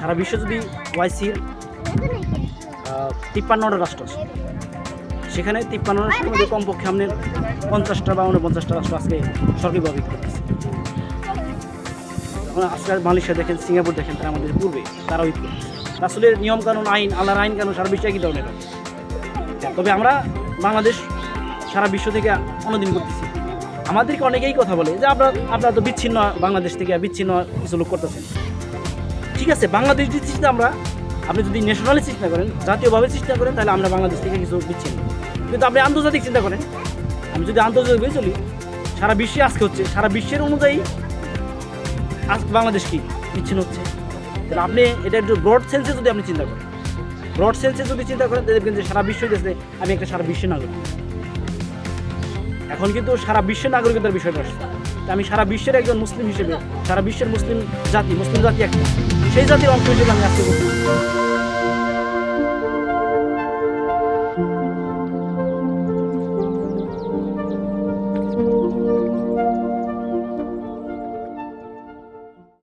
সারা বিশ্বে যদি ওয়াইসির 53টা রাষ্ট্র আছে, সেখানে 53 রাষ্ট্রের মধ্যে কমপক্ষে আপনার 50টা বা 49টা রাষ্ট্র আজকে সরকারিভাবে করতেছে। এখন আজকে মালয়েশিয়া দেখেন, সিঙ্গাপুর দেখেন, তারা আমাদের পূর্বে তারাও ঈদ করতেছে। রাসূলের নিয়মকানুন, আইন, আল্লাহর আইন কানুন সারা বিশ্বে একই ধরনের। তবে আমরা বাংলাদেশ সারা বিশ্ব থেকে অনুদিন করতেছি। আমাদেরকে অনেকেই কথা বলে যে আপনারা তো বিচ্ছিন্ন, বাংলাদেশ থেকে বিচ্ছিন্ন কিছু লোক করতেছেন। ঠিক আছে, বাংলাদেশ চিন্তা আমরা, আপনি যদি ন্যাশনালি চিন্তা করেন, জাতীয়ভাবে চিন্তা করেন, তাহলে আমরা বাংলাদেশ থেকে কিছু বিচ্ছিন্ন। কিন্তু আপনি আন্তর্জাতিক চিন্তা করেন, আমি যদি আন্তর্জাতিকভাবে চলি, সারা বিশ্বে আজকে হচ্ছে, সারা বিশ্বের অনুযায়ী আজ বাংলাদেশ কি বিচ্ছিন্ন হচ্ছে। তাহলে আপনি এটা একটু ব্রড সেন্সে যদি আপনি চিন্তা করেন, ব্রড সেন্সে যদি চিন্তা করেন, দেখবেন যে সারা বিশ্ব গেছে আমি একটা সারা বিশ্বের নাগরিক। এখন কিন্তু সারা বিশ্বের নাগরিকতার বিষয়টা আসছে। আমি সারা বিশ্বের একজন মুসলিম হিসেবে, সারা বিশ্বের মুসলিম জাতি একটা, সেই জাতির অংশ হিসেবে আমি আজকে বলছি